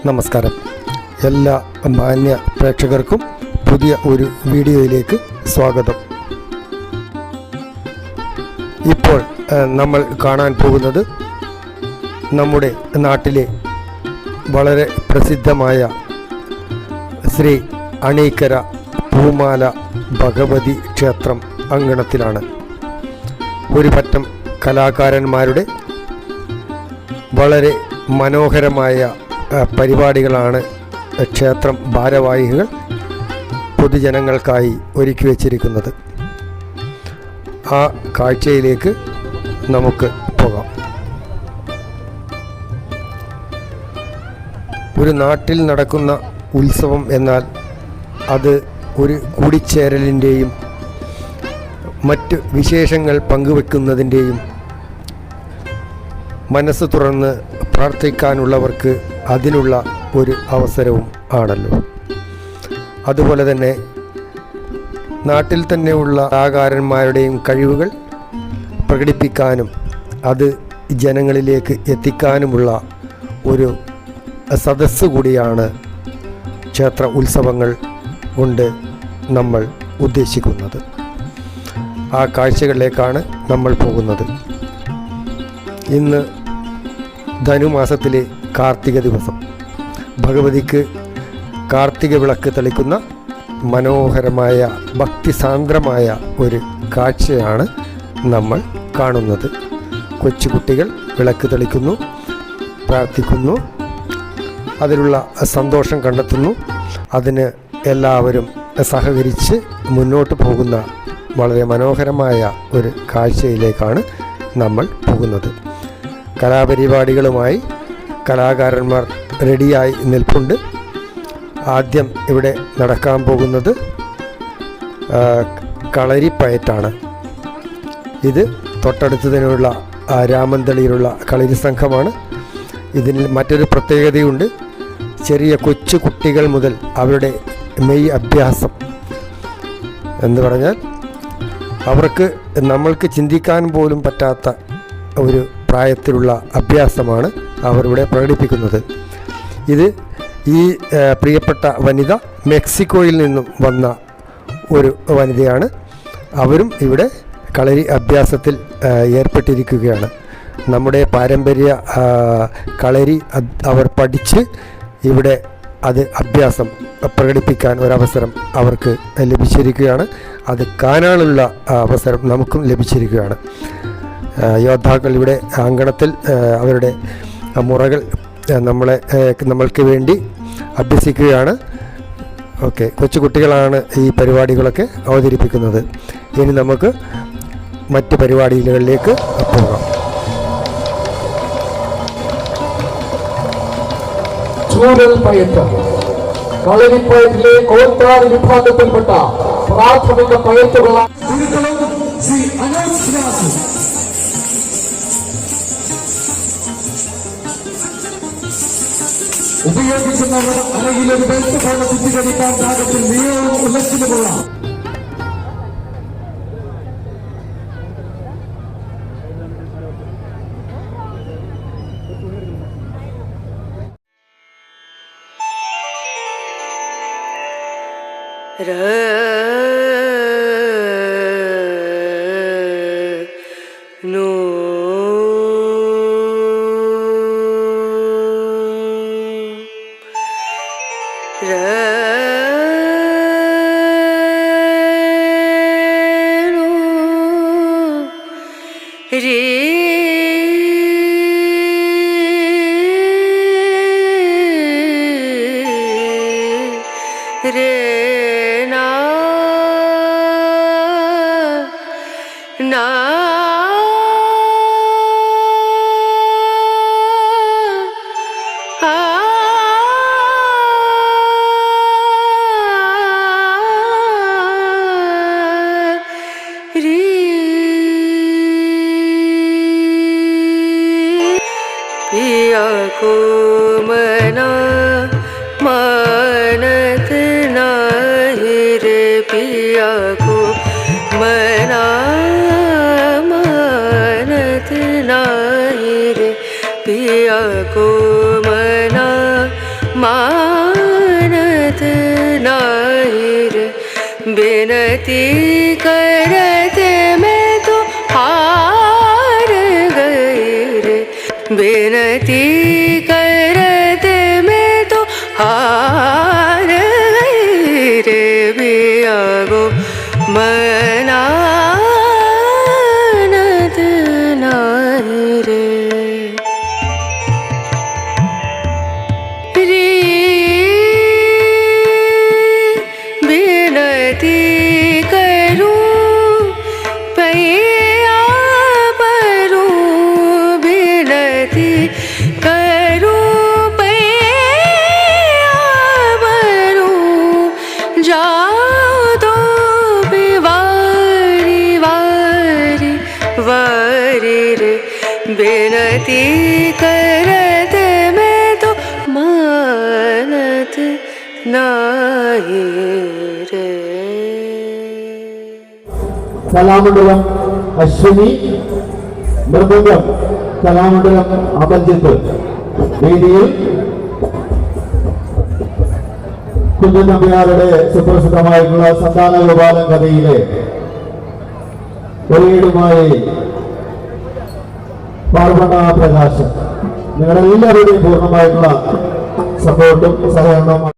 നമസ്കാരം. എല്ലാ മാന്യ പ്രേക്ഷകർക്കും പുതിയ ഒരു വീഡിയോയിലേക്ക് സ്വാഗതം. ഇപ്പോൾ നമ്മൾ കാണാൻ പോകുന്നത് നമ്മുടെ നാട്ടിലെ വളരെ പ്രസിദ്ധമായ ശ്രീ അണീക്കര പൂമാല ഭഗവതി ക്ഷേത്രം അങ്കണത്തിലാണ്. ഒരു പറ്റം കലാകാരന്മാരുടെ വളരെ മനോഹരമായ പരിപാടികളാണ് ക്ഷേത്രം ഭാരവാഹികൾ പൊതുജനങ്ങൾക്കായി ഒരുക്കി വച്ചിരിക്കുന്നത്. ആ കാഴ്ചയിലേക്ക് നമുക്ക് പോകാം. ഒരു നാട്ടിൽ നടക്കുന്ന ഉത്സവം എന്നാൽ അത് ഒരു കൂടിച്ചേരലിൻ്റെയും മറ്റ് വിശേഷങ്ങൾ പങ്കുവെക്കുന്നതിൻ്റെയും മനസ്സ് തുറന്ന് പ്രാർത്ഥിക്കാനുള്ളവർക്ക് അതിനുള്ള ഒരു അവസരവും ആണല്ലോ. അതുപോലെ തന്നെ നാട്ടിൽ തന്നെയുള്ള കലാകാരന്മാരുടെയും കഴിവുകൾ പ്രകടിപ്പിക്കാനും അത് ജനങ്ങളിലേക്ക് എത്തിക്കാനുമുള്ള ഒരു സദസ്സ് കൂടിയാണ് ക്ഷേത്ര ഉത്സവങ്ങൾ കൊണ്ട് നമ്മൾ ഉദ്ദേശിക്കുന്നത്. ആ കാഴ്ചകളിലേക്കാണ് നമ്മൾ പോകുന്നത്. ഇന്ന് ധനുമാസത്തിലെ കാർത്തിക ദിവസം ഭഗവതിക്ക് കാർത്തിക വിളക്ക് തെളിക്കുന്ന മനോഹരമായ ഭക്തിസാന്ദ്രമായ ഒരു കാഴ്ചയാണ് നമ്മൾ കാണുന്നത്. കൊച്ചുകുട്ടികൾ വിളക്ക് തെളിക്കുന്നു, പ്രാർത്ഥിക്കുന്നു, അതിലുള്ള സന്തോഷം കണ്ടെത്തുന്നു. അതിന് എല്ലാവരും സഹകരിച്ച് മുന്നോട്ട് പോകുന്ന വളരെ മനോഹരമായ ഒരു കാഴ്ചയിലേക്കാണ് നമ്മൾ പോകുന്നത്. കലാപരിപാടികളുമായി കലാകാരന്മാർ റെഡിയായി നിൽപ്പുണ്ട്. ആദ്യം ഇവിടെ നടക്കാൻ പോകുന്നത് കളരിപ്പയറ്റാണ്. ഇത് തൊട്ടടുത്ത് തന്നെയുള്ള രാമന്തളിയിലുള്ള കളരി സംഘമാണ്. ഇതിന് മറ്റൊരു പ്രത്യേകതയുണ്ട്. ചെറിയ കൊച്ചു കുട്ടികൾ മുതൽ അവരുടെ മെയ് അഭ്യാസം എന്ന് പറഞ്ഞാൽ അവർക്ക് നമ്മൾക്ക് ചിന്തിക്കാൻ പോലും പറ്റാത്ത ഒരു പ്രായത്തിലുള്ള അഭ്യാസമാണ് അവരിവിടെ പ്രകടിപ്പിക്കുന്നത്. ഇത് ഈ പ്രിയപ്പെട്ട വനിത മെക്സിക്കോയിൽ നിന്നും വന്ന ഒരു വനിതയാണ്. അവരും ഇവിടെ കളരി അഭ്യാസത്തിൽ ഏർപ്പെട്ടിരിക്കുകയാണ്. നമ്മുടെ പാരമ്പര്യ കളരി അവർ പഠിച്ച് ഇവിടെ അത് അഭ്യാസം പ്രകടിപ്പിക്കാൻ ഒരവസരം അവർക്ക് ലഭിച്ചിരിക്കുകയാണ്. അത് കാണാനുള്ള അവസരം നമുക്കും ലഭിച്ചിരിക്കുകയാണ്. യോദ്ധാക്കൾ ഇവിടെ അങ്കണത്തിൽ അവരുടെ മുറകൾ നമ്മൾക്ക് വേണ്ടി അഭ്യസിക്കുകയാണ്. ഓക്കെ, കൊച്ചുകുട്ടികളാണ് ഈ പരിപാടികളൊക്കെ അവതരിപ്പിക്കുന്നത്. ഇനി നമുക്ക് മറ്റ് പരിപാടികളിലേക്ക് പോകാം. കളരിപ്പയറ്റിലെ കോട്ടാരി വിഭാഗത്തിൽപ്പെട്ട പ്രാഥമിക പയറ്റുകളാണ് ഉപയോഗിക്കുന്നവർ അരയിലൊരു ബെൽറ്റ് പോലെ കുത്തിക്കടിക്കാൻ ഭാഗത്തിൽ നിയമവും ഉല്ലസിന് കൊള്ളാം. को मना मानत नाही रे पिया को मना मानत नाही रे पिया को मना बेनती करते मैं तो हार गई रे, बेनती करते मैं तो हार गई रे, पिया गो मनानत नाई रे। बिनती करूं पैया परूं, बिनती करूं पैया परूं, जाओ तो भी वारी वारी वारी रे, बिनती करते मैं तो मानत नाई रे। കലാമണ്ഡലം അശ്വിനി, മൃദംഗം കലാമണ്ഡലം അമൽജിത്ത്. വേദിയിൽ കുഞ്ഞൻ നമ്പ്യാരുടെ സുപ്രസിദ്ധമായിട്ടുള്ള സന്താന ഗോപാലൻ കഥയിലെ ഒരേടുമായി പാർവണ പ്രകാശൻ. നിങ്ങളുടെ എല്ലാവരുടെയും പൂർണ്ണമായിട്ടുള്ള സപ്പോർട്ടും സഹകരണവും